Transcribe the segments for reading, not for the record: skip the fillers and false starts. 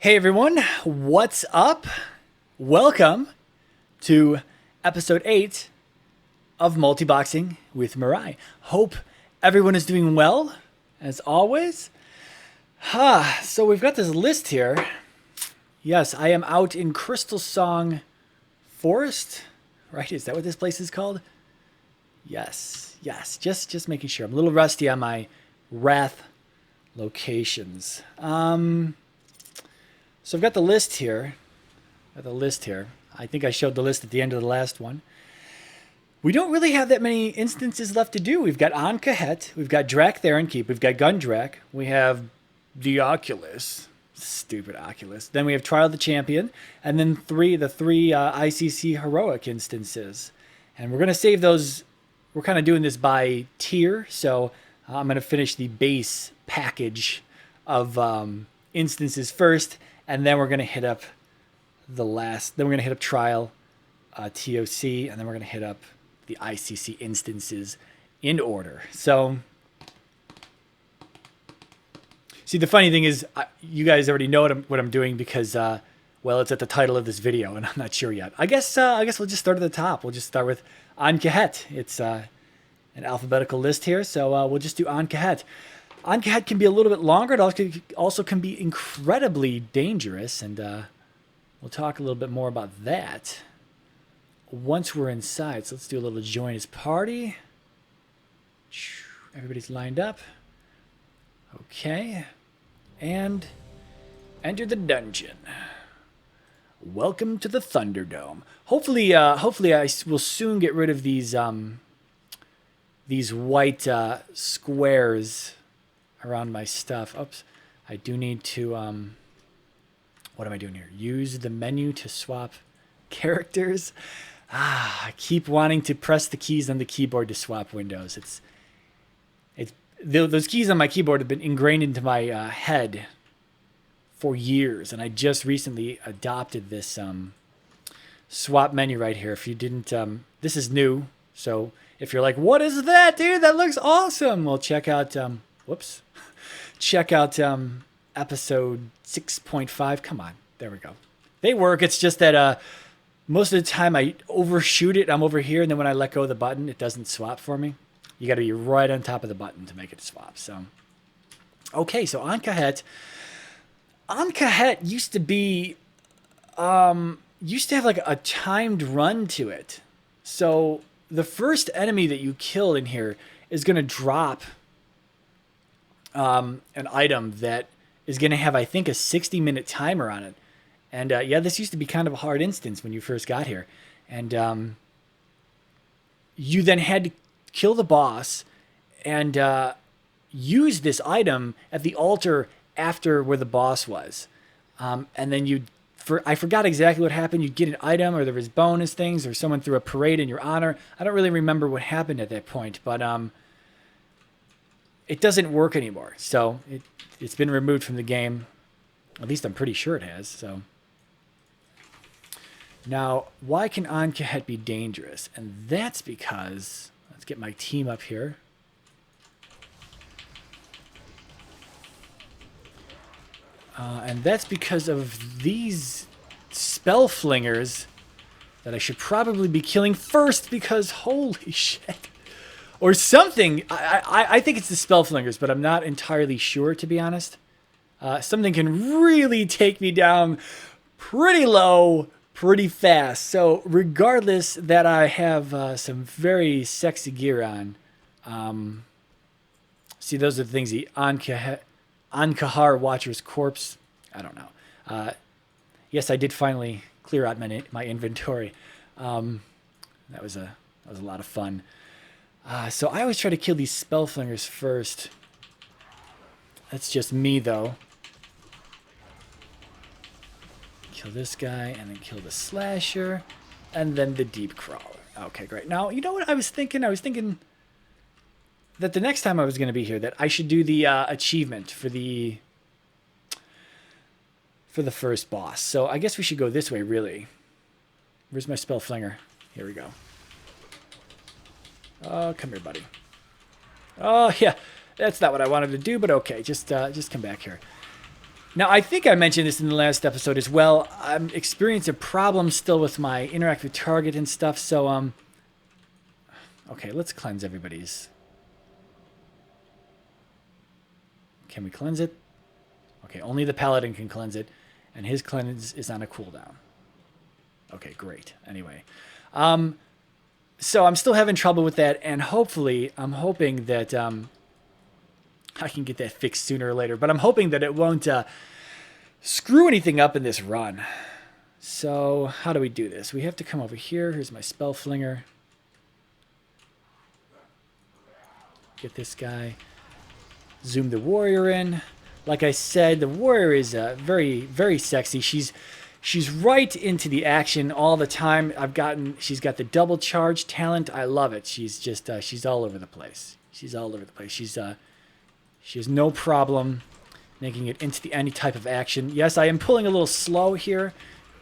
Hey everyone, what's up? Welcome to episode 8 of Multiboxing with MiRai. Hope everyone is doing well, as always. So we've got this list here. Yes, I am out in Crystal Song Forest, right? Is that what this place is called? Yes, just making sure. I'm a little rusty on my Wrath locations. So I've got the list here. I think I showed the list at the end of the last one. We don't really have that many instances left to do. We've got Ahn'kahet, we've got Drak Theron Keep, we've got Gundrak, we have the Oculus, stupid Oculus. Then we have Trial of the Champion, and then the three ICC heroic instances. And we're gonna save those. We're kind of doing this by tier, so I'm gonna finish the base package of instances first. And then we're going to hit up then we're going to hit up Trial, TOC, and then we're going to hit up the ICC instances in order. So, see, the funny thing is, you guys already know what I'm doing because, well, it's at the title of this video, and I'm not sure yet. I guess we'll just start at the top. We'll just start with Ahn'kahet. It's an alphabetical list here, so we'll just do Ahn'kahet. Ahn'kahet can be a little bit longer. It also can be incredibly dangerous, and we'll talk a little bit more about that once we're inside. So let's do a little join his party. Everybody's lined up. Okay. And enter the dungeon. Welcome to the Thunderdome. Hopefully I will soon get rid of these white squares around my stuff. Oops. I do need to, what am I doing here? Use the menu to swap characters. I keep wanting to press the keys on the keyboard to swap windows. Those keys on my keyboard have been ingrained into my head for years, and I just recently adopted this swap menu right here. If you didn't, this is new, so if you're like, what is that, dude? That looks awesome. Well, check out, check out episode 6.5. Come on. There we go. They work. It's just that most of the time I overshoot it. I'm over here, and then when I let go of the button, it doesn't swap for me. You got to be right on top of the button to make it swap. So, okay, so Ahn'kahet. Ahn'kahet used to be, used to have like a timed run to it. So the first enemy that you kill in here is going to drop an item that is going to have, I think, a 60-minute timer on it. And yeah, this used to be kind of a hard instance when you first got here. And you then had to kill the boss and use this item at the altar after where the boss was. And then I forgot exactly what happened. You'd get an item, or there was bonus things, or someone threw a parade in your honor. I don't really remember what happened at that point, but it doesn't work anymore. So it's been removed from the game. At least I'm pretty sure it has. So now, why can Ahn'kahet be dangerous? And that's because, let's get my team up here. And that's because of these spell flingers that I should probably be killing first, because holy shit. Or something. I think it's the spell flingers, but I'm not entirely sure, to be honest. Something can really take me down pretty low, pretty fast. So regardless that I have some very sexy gear on, see, those are the things, the Ahn'kahet Watcher's Corpse. I don't know. Yes, I did finally clear out my inventory. That was a lot of fun. So I always try to kill these spell flingers first. That's just me, though. Kill this guy, and then kill the slasher, and then the deep crawler. Okay, great. Now, you know what I was thinking? I was thinking that the next time I was going to be here, that I should do the achievement for the first boss. So I guess we should go this way, really. Where's my spell flinger? Here we go. Oh, come here, buddy. Oh, yeah. That's not what I wanted to do, but okay. Just come back here. Now, I think I mentioned this in the last episode as well. I'm experiencing problems still with my interact with target and stuff. So, okay, let's cleanse everybody's. Can we cleanse it? Okay, only the paladin can cleanse it, and his cleanse is on a cooldown. Okay, great. Anyway, so I'm still having trouble with that, and hopefully, I'm hoping that I can get that fixed sooner or later. But I'm hoping that it won't screw anything up in this run. So how do we do this? We have to come over here. Here's my spell flinger. Get this guy. Zoom the warrior in. Like I said, the warrior is very, very sexy. She's right into the action all the time. She's got the double charge talent. I love it. She's just she's all over the place. She's all over the place. She has no problem making it into any type of action. Yes, I am pulling a little slow here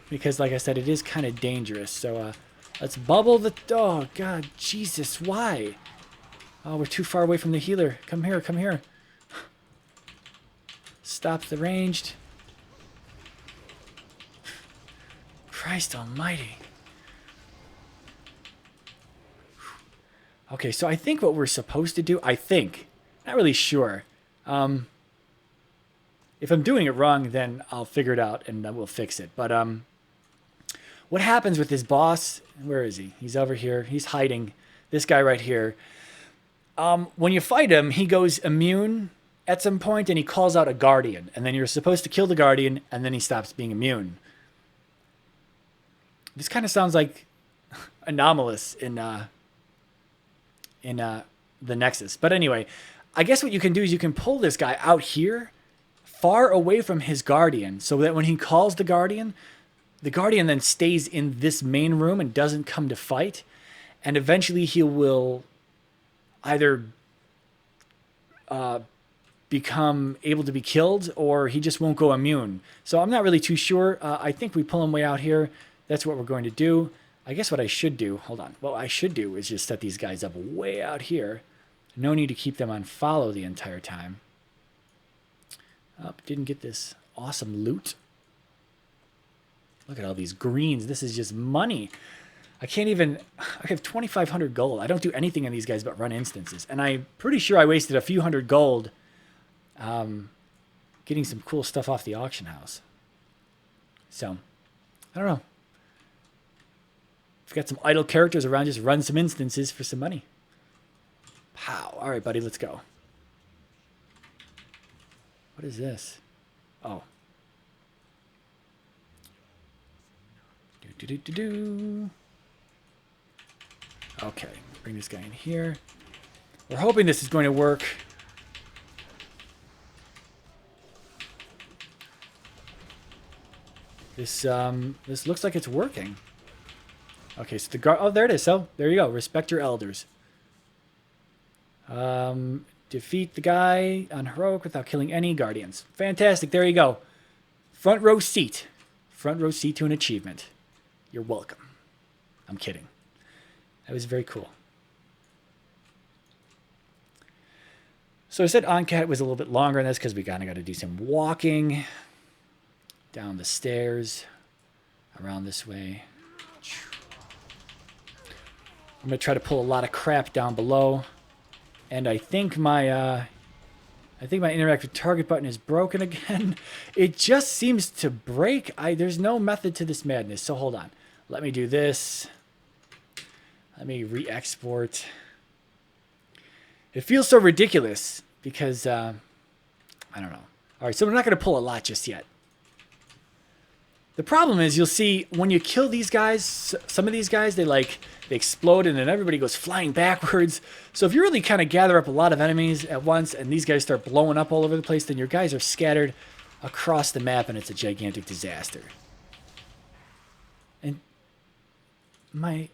because, like I said, it is kind of dangerous. So let's bubble the... Oh, God, Jesus, why? Oh, we're too far away from the healer. Come here, come here. Stop the ranged. Christ almighty. Okay, so I think what we're supposed to do... Not really sure. If I'm doing it wrong, then I'll figure it out and we'll fix it. But what happens with this boss? Where is he? He's over here. He's hiding. This guy right here. When you fight him, he goes immune at some point and he calls out a guardian. And then you're supposed to kill the guardian and then he stops being immune. This kind of sounds like anomalous in the Nexus. But anyway, I guess what you can do is you can pull this guy out here far away from his guardian so that when he calls the guardian then stays in this main room and doesn't come to fight. And eventually he will either become able to be killed or he just won't go immune. So I'm not really too sure. I think we pull him way out here. That's what we're going to do. I guess what I should do, hold on. What I should do is just set these guys up way out here. No need to keep them on follow the entire time. Oh, didn't get this awesome loot. Look at all these greens. This is just money. I have 2,500 gold. I don't do anything on these guys but run instances. And I'm pretty sure I wasted a few hundred gold getting some cool stuff off the auction house. So, I don't know. If you've got some idle characters around, just run some instances for some money. Pow. All right, buddy, let's go. What is this? Oh. Do. Okay, bring this guy in here. We're hoping this is going to work. This looks like it's working. Okay, so the guard. Oh, there it is. So there you go. Respect your elders. Defeat the guy on heroic without killing any guardians. Fantastic. There you go. Front row seat. Front row seat to an achievement. You're welcome. I'm kidding. That was very cool. So I said Ahn'kahet was a little bit longer than this because we kind of got to do some walking down the stairs, around this way. I'm going to try to pull a lot of crap down below. And I think my interact with target button is broken again. It just seems to break. There's no method to this madness. So hold on. Let me do this. Let me re-export. It feels so ridiculous because, I don't know. All right, so we're not going to pull a lot just yet. The problem is you'll see when you kill these guys, some of these guys, they explode and then everybody goes flying backwards. So if you really kind of gather up a lot of enemies at once and these guys start blowing up all over the place, then your guys are scattered across the map and it's a gigantic disaster. And my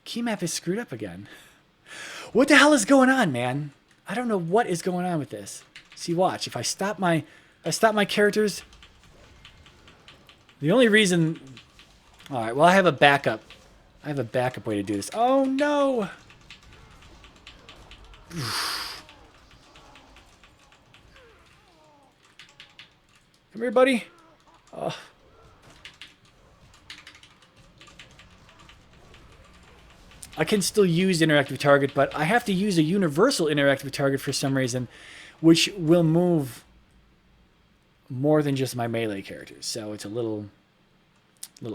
key map is screwed up again. What the hell is going on, man? I don't know what is going on with this. See, watch. If I stop my characters... The only reason... Alright, well, I have a backup. I have a backup way to do this. Oh, no! Come Come here, buddy. Oh. I can still use interactive target, but I have to use a universal interactive target for some reason, which will move more than just my melee characters. So it's a little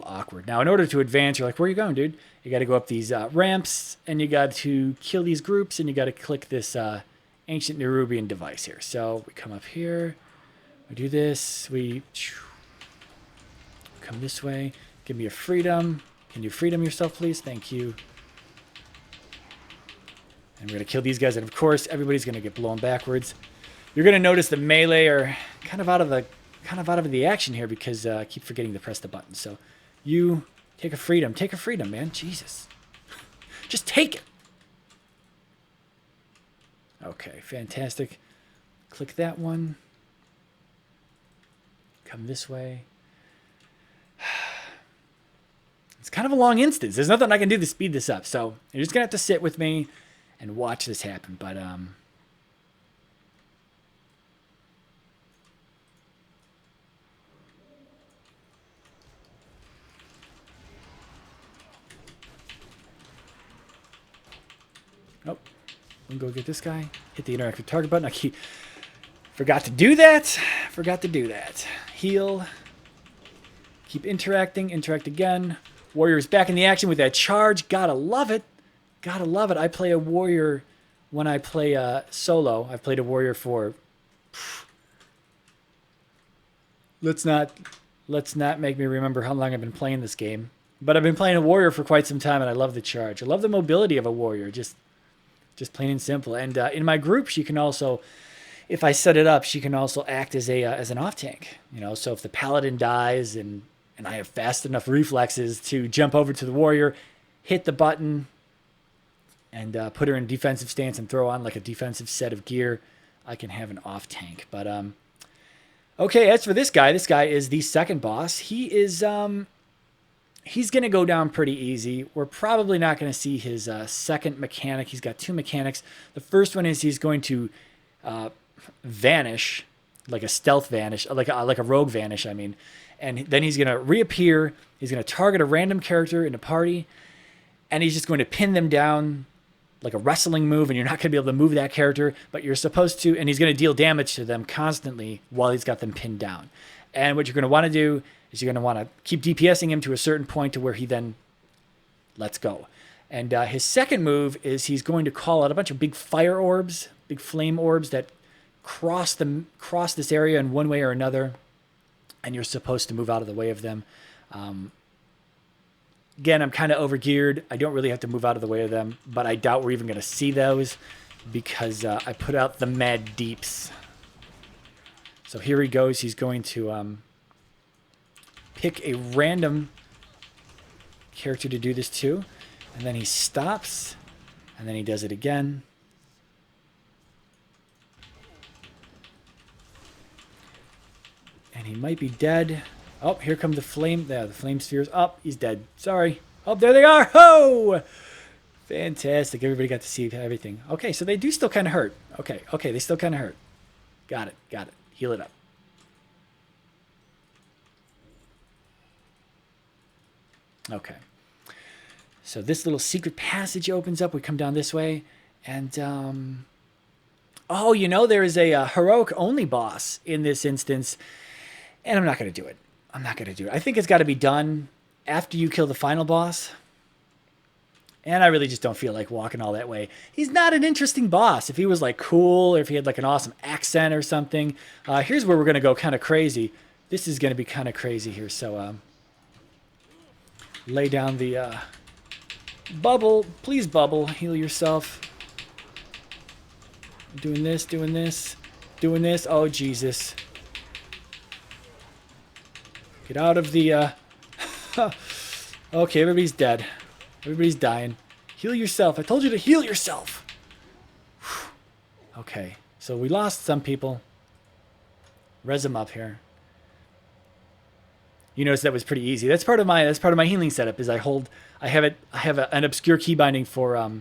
awkward. Now, in order to advance, you're like, where are you going, dude? You got to go up these ramps, and you got to kill these groups, and you got to click this ancient Nerubian device here. So we come up here, we do this, we come this way. Give me your freedom. Can you freedom yourself, please? Thank you. And we're going to kill these guys, and of course, everybody's going to get blown backwards. You're going to notice the melee are kind of out of the action here because I keep forgetting to press the button. So you take a freedom, man. Jesus. Just take it. Okay, fantastic. Click that one. Come this way. It's kind of a long instance. There's nothing I can do to speed this up. So you're just going to have to sit with me and watch this happen. But, oh, we'll go get this guy. Hit the interactive target button. I forgot to do that. Heal. Keep interacting. Interact again. Warrior's back in the action with that charge. Gotta love it. I play a warrior when I play solo. I've played a warrior for... Let's not make me remember how long I've been playing this game. But I've been playing a warrior for quite some time, and I love the charge. I love the mobility of a warrior, just plain and simple. And in my group, she can also, if I set it up, she can also act as an off tank. You know, so if the paladin dies and I have fast enough reflexes to jump over to the warrior, hit the button, and put her in defensive stance and throw on like a defensive set of gear, I can have an off tank. But okay, as for this guy is the second boss. He is he's going to go down pretty easy. We're probably not going to see his second mechanic. He's got two mechanics. The first one is he's going to vanish, like a stealth vanish, like a rogue vanish, I mean. And then he's going to reappear. He's going to target a random character in a party, and he's just going to pin them down like a wrestling move, and you're not going to be able to move that character, but you're supposed to, and he's going to deal damage to them constantly while he's got them pinned down. And what you're going to want to do is you're going to want to keep DPSing him to a certain point to where he then lets go. And his second move is he's going to call out a bunch of big fire orbs, big flame orbs that cross this area in one way or another, and you're supposed to move out of the way of them. Again, I'm kind of overgeared. I don't really have to move out of the way of them, but I doubt we're even going to see those because I put out the mad deeps. So here he goes. He's going to pick a random character to do this to, and then he stops, and then he does it again. And he might be dead. Oh, here come the flame. The flame spheres. Oh, he's dead. Sorry. Oh, there they are. Oh, fantastic. Everybody got to see everything. Okay, so they do still kind of hurt. Okay, they still kind of hurt. Got it. Heal it up. Okay. So this little secret passage opens up. We come down this way. And, oh, you know, there is a heroic only boss in this instance. And I'm not going to do it. I think it's got to be done after you kill the final boss. And I really just don't feel like walking all that way. He's not an interesting boss. If he was like cool, or if he had like an awesome accent or something. Here's where we're going to go kind of crazy. This is going to be kind of crazy here. So lay down the bubble. Please bubble. Heal yourself. Doing this. Oh, Jesus. Get out of the... Okay, everybody's dead. Everybody's dying. Heal yourself. I told you to heal yourself. Okay, so we lost some people. Res them up here. You notice that was pretty easy. That's part of my healing setup. Is I have an obscure key binding for All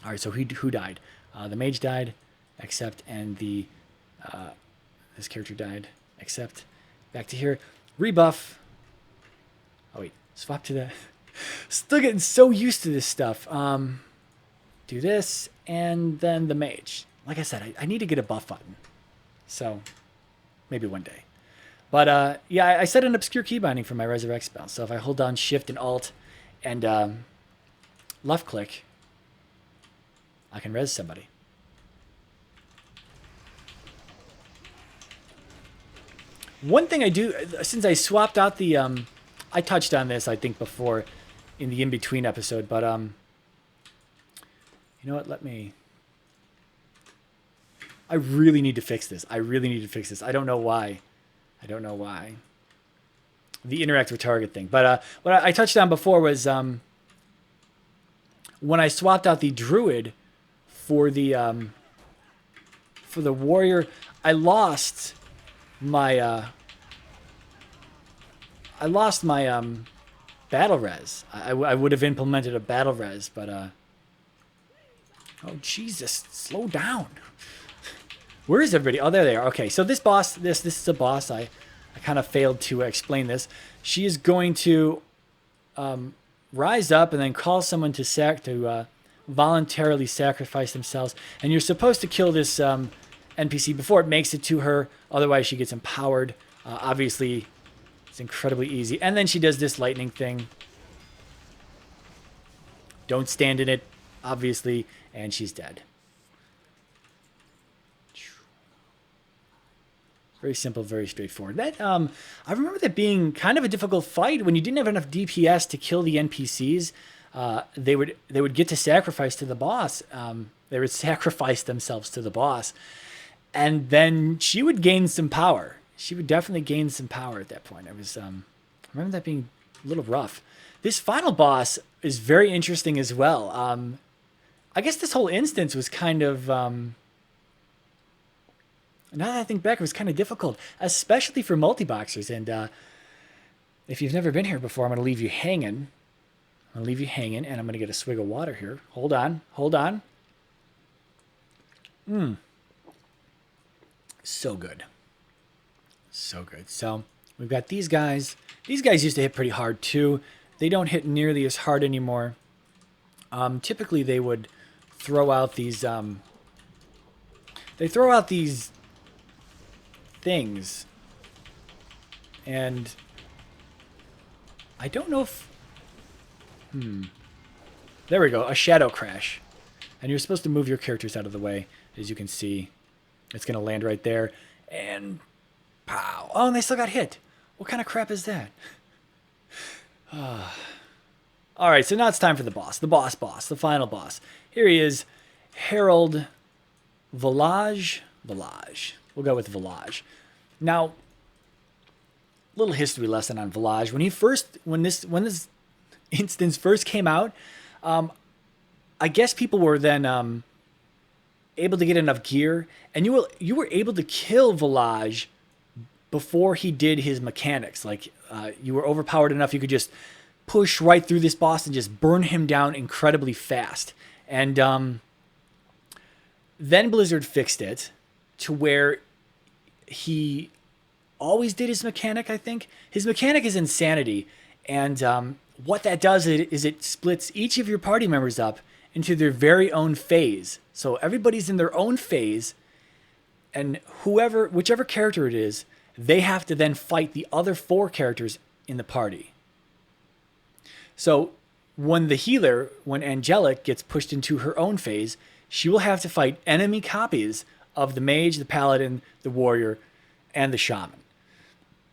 right, so who died? The mage died, except, and the this character died, except. Back to here. Rebuff. Oh, wait. Swap to the... Still getting so used to this stuff. Do this, and then the mage. Like I said, I need to get a buff button. So, maybe one day. But, yeah, I set an obscure key binding for my Resurrect spell. So if I hold down Shift and Alt and left click, I can res somebody. One thing I do, since I swapped out the... I touched on this, I think, before in the in-between episode, but you know what? I really need to fix this. I don't know why. The interact with target thing. But what I touched on before was when I swapped out the druid for the warrior, I lost my battle res. I would have implemented a battle res, but oh Jesus, slow down. Where is everybody? Oh, there they are. Okay, so this boss, this is a boss. I kind of failed to explain this. She is going to rise up and then call someone to voluntarily sacrifice themselves, and you're supposed to kill this NPC before it makes it to her. Otherwise, she gets empowered. Obviously, it's incredibly easy. And then she does this lightning thing. Don't stand in it, obviously, and she's dead. Very simple, very straightforward. That I remember that being kind of a difficult fight when you didn't have enough DPS to kill the NPCs. They would get to sacrifice to the boss. They would sacrifice themselves to the boss, and then she would gain some power. She would definitely gain some power at that point. I remember that being a little rough. This final boss is very interesting as well. I guess this whole instance was kind of, now that I think back, it was kind of difficult, especially for multiboxers. And if you've never been here before, I'm going to leave you hanging. And I'm going to get a swig of water here. Hold on. So good. So we've got these guys. These guys used to hit pretty hard too. They don't hit nearly as hard anymore. Typically they would throw out these things, and I don't know if there we go, a shadow crash, and you're supposed to move your characters out of the way. As you can see, it's gonna land right there, and pow. Oh, and they still got hit. What kind of crap is that? All right, so now it's time for the boss. The final boss. Here he is, Herald Village. We'll go with Village. Now, little history lesson on Village. When this instance first came out, I guess people were then able to get enough gear, and you were able to kill Village before he did his mechanics. Like you were overpowered enough, you could just push right through this boss and just burn him down incredibly fast. And then Blizzard fixed it to where he always did his mechanic, I think. His mechanic is Insanity, and what that does is it splits each of your party members up into their very own phase. So everybody's in their own phase, and whichever character it is, they have to then fight the other 4 characters in the party. So when Angelic gets pushed into her own phase, she will have to fight enemy copies of the mage, the paladin, the warrior, and the shaman.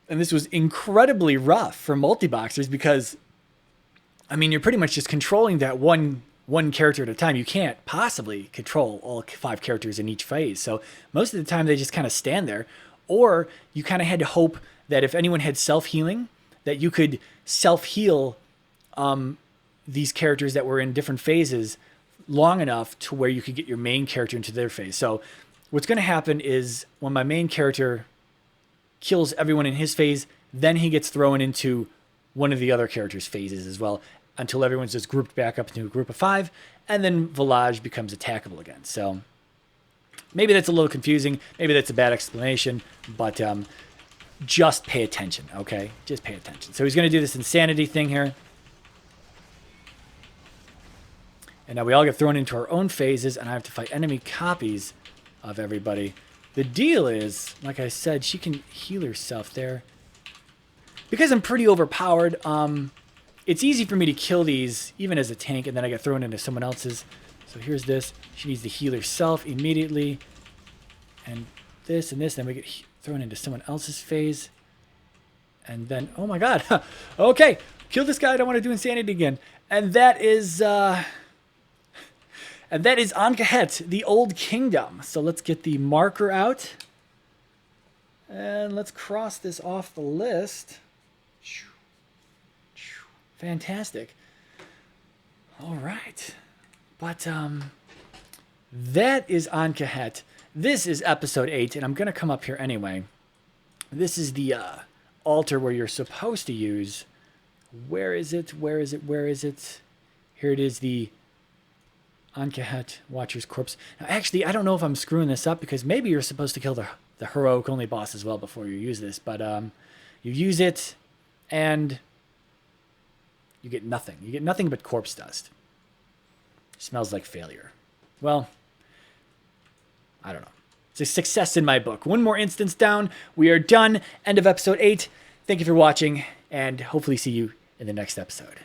And this was incredibly rough for multiboxers because, I mean, you're pretty much just controlling that one character at a time. You can't possibly control all 5 characters in each phase. So most of the time they just kind of stand there. Or you kind of had to hope that if anyone had self-healing, that you could self-heal these characters that were in different phases long enough to where you could get your main character into their phase. So what's going to happen is when my main character kills everyone in his phase, then he gets thrown into one of the other characters' phases as well, until everyone's just grouped back up into a group of 5, and then Village becomes attackable again. So maybe that's a little confusing. Maybe that's a bad explanation, but just pay attention, okay? Just pay attention. So he's going to do this insanity thing here. And now we all get thrown into our own phases, and I have to fight enemy copies of everybody. The deal is, like I said, she can heal herself there. Because I'm pretty overpowered, it's easy for me to kill these, even as a tank, and then I get thrown into someone else's. So here's this. She needs to heal herself immediately. And this, then we get thrown into someone else's phase. And then, oh my god. Okay, kill this guy. I don't want to do insanity again. And that is Ahn'kahet, the Old Kingdom. So let's get the marker out. And let's cross this off the list. Fantastic. All right. But that is Ahn'kahet. This is episode 8, and I'm going to come up here anyway. This is the altar where you're supposed to use. Where is it? Where is it? Where is it? Here it is, the Ahn'kahet Watcher's Corpse. Now, actually, I don't know if I'm screwing this up, because maybe you're supposed to kill the heroic only boss as well before you use this. But you use it, and you get nothing. You get nothing but corpse dust. Smells like failure. Well, I don't know. It's a success in my book. One more instance down. We are done. End of episode 8. Thank you for watching, and hopefully see you in the next episode.